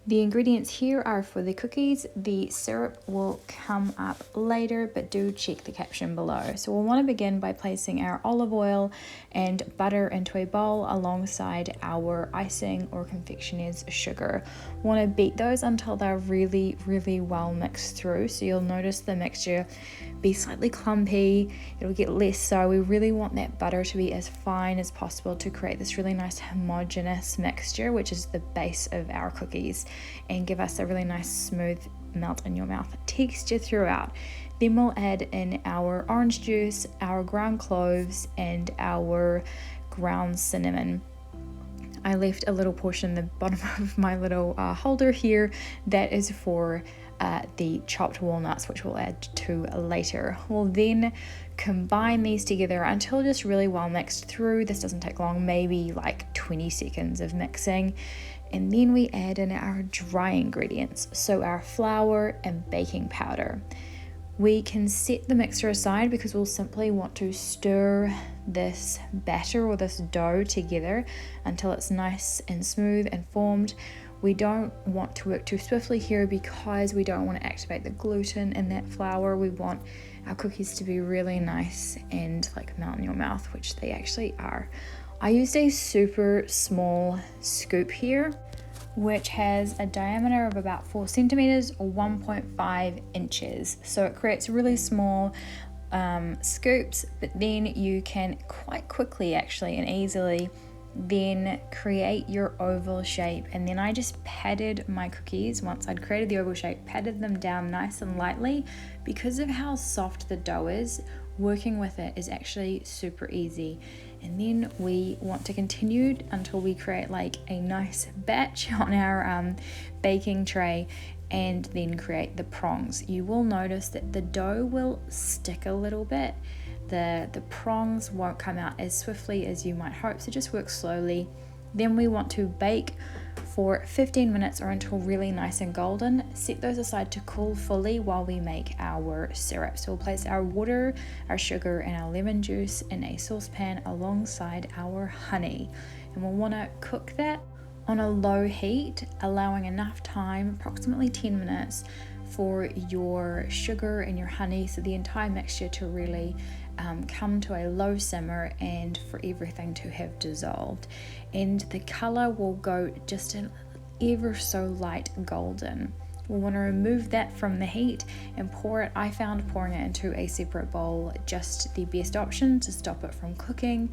The ingredients here are for the cookies. The syrup will come up later, but do check the caption below. So we'll want to begin by placing our olive oil and butter into a bowl alongside our icing or confectioner's sugar. We want to beat those until they're really well mixed through. So you'll notice the mixture be slightly clumpy, it'll get less so. We really want that butter to be as fine as possible to create this really nice homogeneous mixture, which is the base of our cookies, and give us a really nice smooth melt in your mouth texture throughout. Then we'll add in our orange juice, our ground cloves, and our ground cinnamon. I left a little portion in the bottom of my little holder here that is for the chopped walnuts, which we'll add to later. We'll then combine these together until just really well mixed through. This doesn't take long, maybe like 20 seconds of mixing. And then we add in our dry ingredients, so our flour and baking powder. We can set the mixture aside because we'll simply want to stir this batter or this dough together until it's nice and smooth and formed. We don't want to work too swiftly here because we don't want to activate the gluten in that flour. We want our cookies to be really nice and like melt in your mouth, which they actually are. I used a super small scoop here, which has a diameter of about 4 centimeters or 1.5 inches. So it creates really small scoops, but then you can quite quickly actually and easily then create your oval shape. And then I just patted my cookies once I'd created the oval shape, patted them down nice and lightly. Because of how soft the dough is, working with it is actually super easy. And then we want to continue until we create like a nice batch on our baking tray, and then create the prongs. You will notice that the dough will stick a little bit. The prongs won't come out as swiftly as you might hope, so just work slowly. Then we want to bake for 15 minutes or until really nice and golden. Set those aside to cool fully while we make our syrup. So we'll place our water, our sugar, and our lemon juice in a saucepan alongside our honey. And we'll want to cook that on a low heat, allowing enough time, approximately 10 minutes, for your sugar and your honey, so the entire mixture to really come to a low simmer and for everything to have dissolved. And the color will go just an ever so light golden. We'll want to remove that from the heat and pour it. I found pouring it into a separate bowl just the best option to stop it from cooking.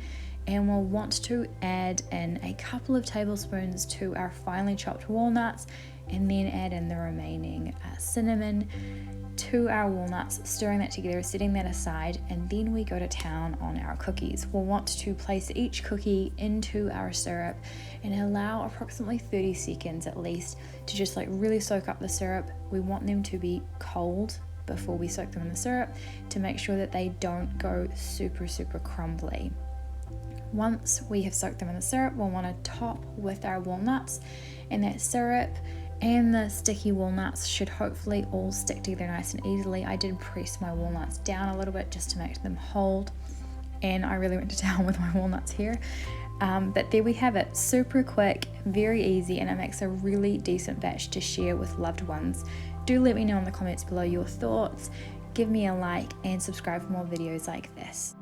And we'll want to add in a couple of tablespoons to our finely chopped walnuts, and then add in the remaining cinnamon to our walnuts, stirring that together, setting that aside, and then we go to town on our cookies. We'll want to place each cookie into our syrup and allow approximately 30 seconds at least to just like really soak up the syrup. We want them to be cold before we soak them in the syrup to make sure that they don't go super crumbly. Once we have soaked them in the syrup, we'll want to top with our walnuts, and that syrup and the sticky walnuts should hopefully all stick together nice and easily. I did press my walnuts down a little bit just to make them hold, and I really went to town with my walnuts here. But there we have it, super quick, very easy, and it makes a really decent batch to share with loved ones. Do let me know in the comments below your thoughts, give me a like, and subscribe for more videos like this.